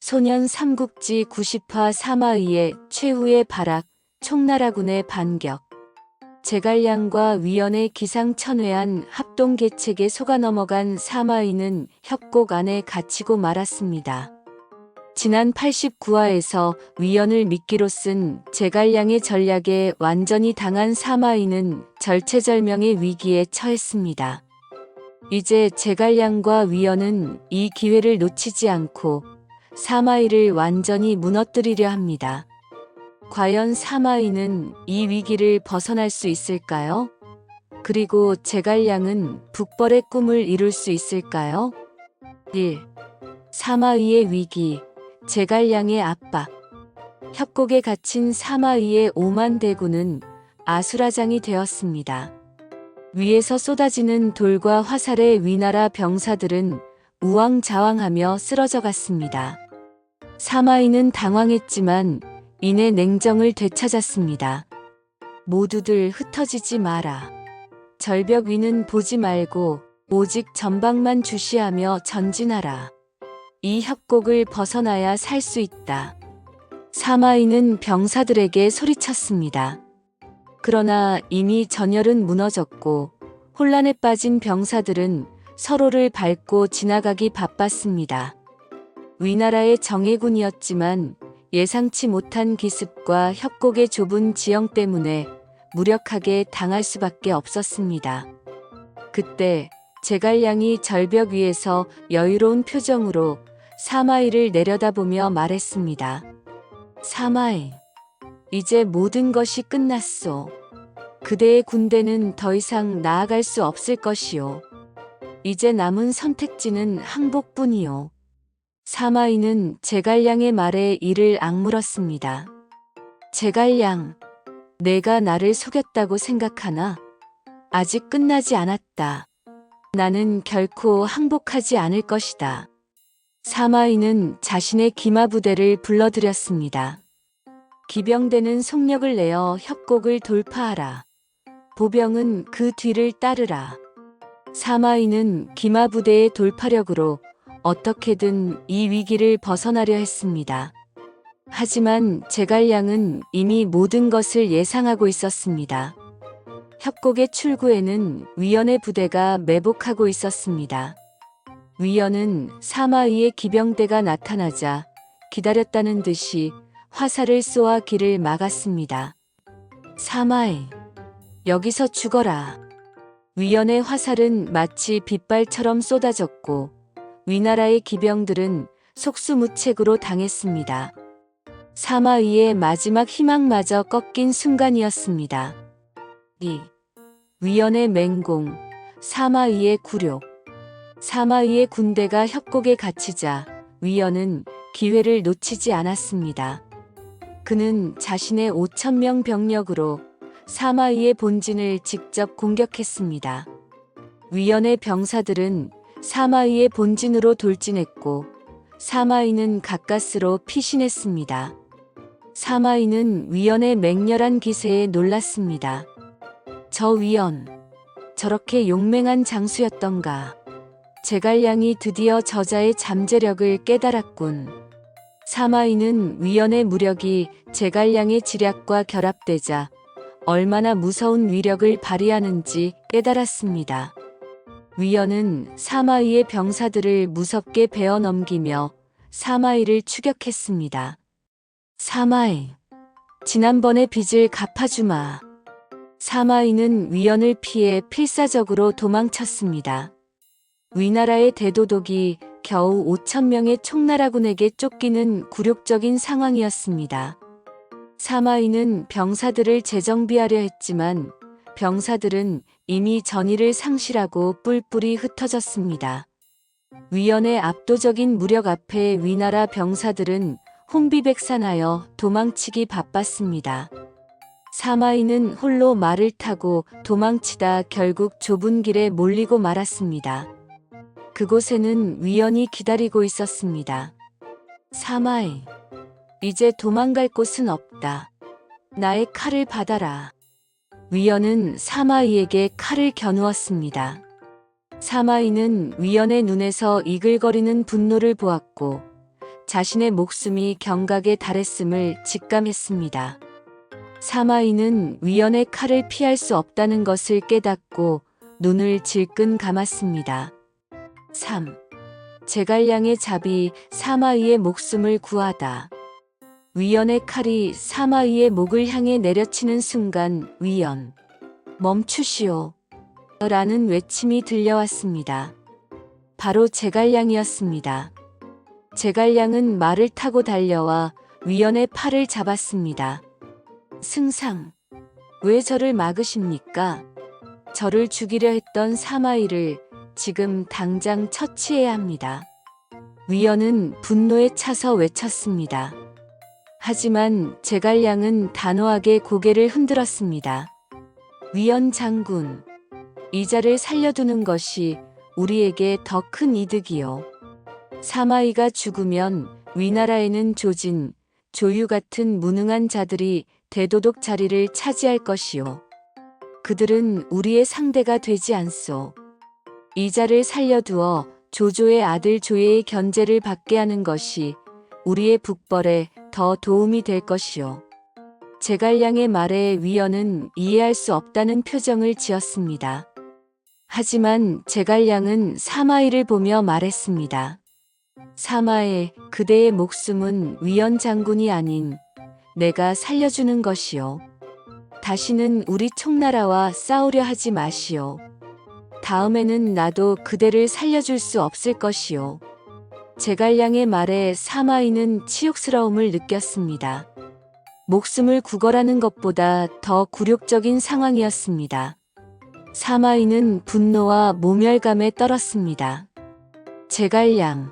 소년 삼국지 90화 사마의의 최후의 발악, 총나라군의 반격. 제갈량과 위연의 기상천외한 합동계책에 속아 넘어간 사마의는 협곡 안에 갇히고 말았습니다. 지난 89화에서 위연을 미끼로 쓴 제갈량의 전략에 완전히 당한 사마의는 절체절명의 위기에 처했습니다. 이제 제갈량과 위연은 이 기회를 놓치지 않고 사마의를 완전히 무너뜨리려 합니다. 과연 사마의는 이 위기를 벗어날 수 있을까요? 그리고 제갈량은 북벌의 꿈을 이룰 수 있을까요? 1. 사마의의 위기, 제갈량의 압박. 협곡에 갇힌 사마의의 5만 대군은 아수라장이 되었습니다. 위에서 쏟아지는 돌과 화살에 위나라 병사들은 우왕좌왕하며 쓰러져 갔습니다. 사마의는 당황했지만 이내 냉정을 되찾았습니다. 모두들 흩어지지 마라. 절벽 위는 보지 말고 오직 전방만 주시하며 전진하라. 이 협곡을 벗어나야 살 수 있다. 사마의는 병사들에게 소리쳤습니다. 그러나 이미 전열은 무너졌고 혼란에 빠진 병사들은 서로를 밟고 지나가기 바빴습니다. 위나라의 정예군이었지만 예상치 못한 기습과 협곡의 좁은 지형 때문에 무력하게 당할 수밖에 없었습니다. 그때 제갈량이 절벽 위에서 여유로운 표정으로 사마의를 내려다보며 말했습니다. 사마의, 이제 모든 것이 끝났소. 그대의 군대는 더 이상 나아갈 수 없을 것이오. 이제 남은 선택지는 항복뿐이오. 사마의는 제갈량의 말에 이를 악물었습니다. 제갈량, 내가 나를 속였다고 생각하나? 아직 끝나지 않았다. 나는 결코 항복하지 않을 것이다. 사마의는 자신의 기마부대를 불러들였습니다. 기병대는 속력을 내어 협곡을 돌파하라. 보병은 그 뒤를 따르라. 사마의는 기마부대의 돌파력으로 어떻게든 이 위기를 벗어나려 했습니다. 하지만 제갈량은 이미 모든 것을 예상하고 있었습니다. 협곡의 출구에는 위연의 부대가 매복하고 있었습니다. 위연은 사마의의 기병대가 나타나자 기다렸다는 듯이 화살을 쏘아 길을 막았습니다. 사마의, 여기서 죽어라. 위연의 화살은 마치 빗발처럼 쏟아졌고 위나라의 기병들은 속수무책으로 당했습니다. 사마의의 마지막 희망마저 꺾인 순간이었습니다. 2. 위연의 맹공, 사마의의 굴욕. 사마의의 군대가 협곡에 갇히자 위연은 기회를 놓치지 않았습니다. 그는 자신의 5,000명 병력으로 사마의의 본진을 직접 공격했습니다. 위연의 병사들은 사마의의 본진으로 돌진했고 사마의는 가까스로 피신했습니다. 사마의는 위연의 맹렬한 기세에 놀랐습니다. 저 위연, 저렇게 용맹한 장수였던가. 제갈량이 드디어 저자의 잠재력을 깨달았군. 사마의는 위연의 무력이 제갈량의 지략과 결합되자 얼마나 무서운 위력을 발휘하는지 깨달았습니다. 위연은 사마의의 병사들을 무섭게 베어 넘기며 사마의를 추격했습니다. 사마의, 지난번의 빚을 갚아주마. 사마의는 위연을 피해 필사적으로 도망쳤습니다. 위나라의 대도독이 겨우 5,000명의 총나라군에게 쫓기는 굴욕적인 상황이었습니다. 사마의는 병사들을 재정비하려 했지만 병사들은 이미 전의를 상실하고 뿔뿔이 흩어졌습니다. 위연의 압도적인 무력 앞에 위나라 병사들은 혼비백산하여 도망치기 바빴습니다. 사마의는 홀로 말을 타고 도망치다 결국 좁은 길에 몰리고 말았습니다. 그곳에는 위연이 기다리고 있었습니다. 사마의, 이제 도망갈 곳은 없다. 나의 칼을 받아라. 위연은 사마의에게 칼을 겨누었습니다. 사마의는 위연의 눈에서 이글거리는 분노를 보았고 자신의 목숨이 경각에 달했음을 직감했습니다. 사마이는 위연의 칼을 피할 수 없다는 것을 깨닫고 눈을 질끈 감았습니다. 3. 제갈량의 잡이 사마이의 목숨을 구하다. 위연의 칼이 사마이의 목을 향해 내려치는 순간 위연, 멈추시오. 라는 외침이 들려왔습니다. 바로 제갈량이었습니다. 제갈량은 말을 타고 달려와 위연의 팔을 잡았습니다. 승상, 왜 저를 막으십니까? 저를 죽이려 했던 사마이를 지금 당장 처치해야 합니다. 위연은 분노에 차서 외쳤습니다. 하지만 제갈량은 단호하게 고개를 흔들었습니다. 위연 장군, 이자를 살려두는 것이 우리에게 더 큰 이득이요. 사마이가 죽으면 위나라에는 조진, 조유 같은 무능한 자들이 대도독 자리를 차지할 것이요. 그들은 우리의 상대가 되지 않소. 이자를 살려두어 조조의 아들 조예의 견제를 받게 하는 것이 우리의 북벌에 더 도움이 될 것이요. 제갈량의 말에 위연은 이해할 수 없다는 표정을 지었습니다. 하지만 제갈량은 사마이를 보며 말했습니다. 사마에, 그대의 목숨은 위연 장군이 아닌 내가 살려주는 것이요. 다시는 우리 총나라와 싸우려 하지 마시오. 다음에는 나도 그대를 살려줄 수 없을 것이요. 제갈량의 말에 사마이는 치욕스러움을 느꼈습니다. 목숨을 구걸하는 것보다 더 굴욕적인 상황이었습니다. 사마이는 분노와 모멸감에 떨었습니다. 제갈량,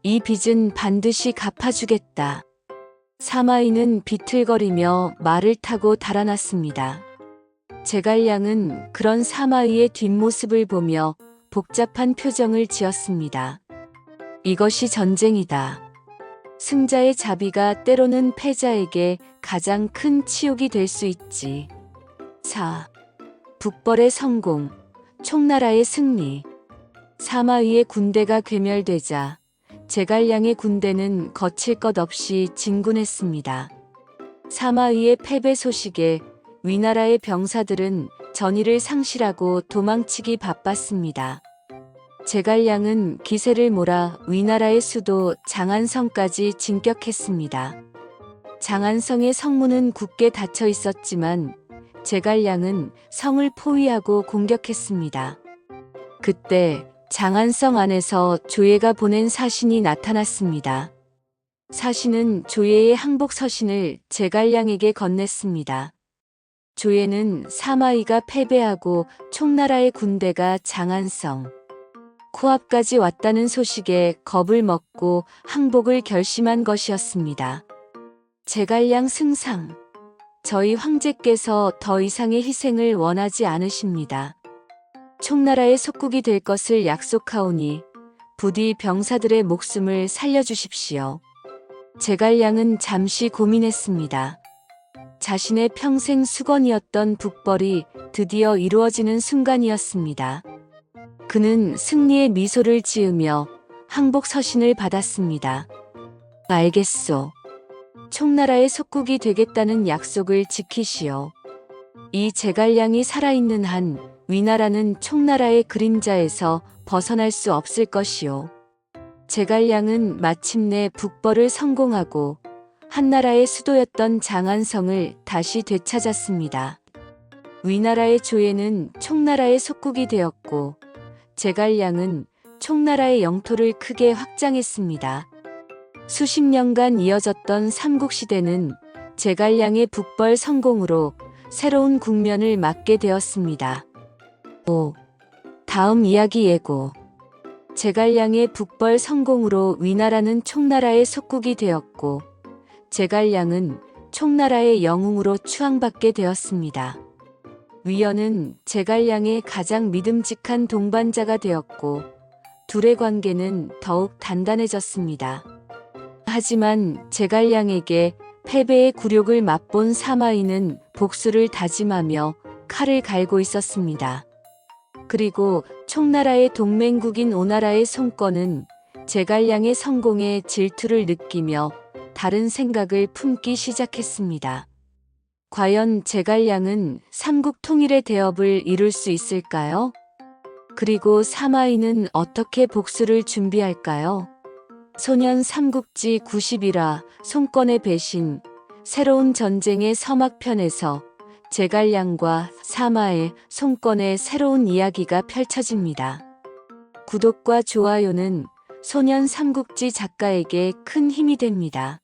이 빚은 반드시 갚아주겠다. 사마이는 비틀거리며 말을 타고 달아났습니다. 제갈량은 그런 사마이의 뒷모습을 보며 복잡한 표정을 지었습니다. 이것이 전쟁이다. 승자의 자비가 때로는 패자에게 가장 큰 치욕이 될 수 있지. 4. 북벌의 성공, 총나라의 승리. 사마이의 군대가 괴멸되자 제갈량의 군대는 거칠 것 없이 진군했습니다. 사마이의 패배 소식에 위나라의 병사들은 전의를 상실하고 도망치기 바빴습니다. 제갈량은 기세를 몰아 위나라의 수도 장안성까지 진격했습니다. 장안성의 성문은 굳게 닫혀 있었지만 제갈량은 성을 포위하고 공격했습니다. 그때 장안성 안에서 조예가 보낸 사신이 나타났습니다. 사신은 조예의 항복 서신을 제갈량에게 건넸습니다. 조예는 사마이가 패배하고 총나라의 군대가 장안성, 코앞까지 왔다는 소식에 겁을 먹고 항복을 결심한 것이었습니다. 제갈량 승상, 저희 황제께서 더 이상의 희생을 원하지 않으십니다. 총나라의 속국이 될 것을 약속하오니 부디 병사들의 목숨을 살려주십시오. 제갈량은 잠시 고민했습니다. 자신의 평생 수건이었던 북벌이 드디어 이루어지는 순간이었습니다. 그는 승리의 미소를 지으며 항복 서신을 받았습니다. 알겠소. 총나라의 속국이 되겠다는 약속을 지키시오. 이 제갈량이 살아있는 한 위나라는 총나라의 그림자에서 벗어날 수 없을 것이오. 제갈량은 마침내 북벌을 성공하고 한나라의 수도였던 장안성을 다시 되찾았습니다. 위나라의 조예는 총나라의 속국이 되었고 제갈량은 총나라의 영토를 크게 확장했습니다. 수십 년간 이어졌던 삼국시대는 제갈량의 북벌 성공으로 새로운 국면을 맞게 되었습니다. 5. 다음 이야기 예고. 제갈량의 북벌 성공으로 위나라는 총나라의 속국이 되었고 제갈량은 총나라의 영웅으로 추앙받게 되었습니다. 위연은 제갈량의 가장 믿음직한 동반자가 되었고 둘의 관계는 더욱 단단해졌습니다. 하지만 제갈량에게 패배의 굴욕을 맛본 사마이는 복수를 다짐하며 칼을 갈고 있었습니다. 그리고 총나라의 동맹국인 오나라의 손권은 제갈량의 성공에 질투를 느끼며 다른 생각을 품기 시작했습니다. 과연 제갈량은 삼국 통일의 대업을 이룰 수 있을까요? 그리고 사마이는 어떻게 복수를 준비할까요? 소년 삼국지 90이라 손권의 배신, 새로운 전쟁의 서막편에서 제갈량과 사마의 손권의 새로운 이야기가 펼쳐집니다. 구독과 좋아요는 소년 삼국지 작가에게 큰 힘이 됩니다.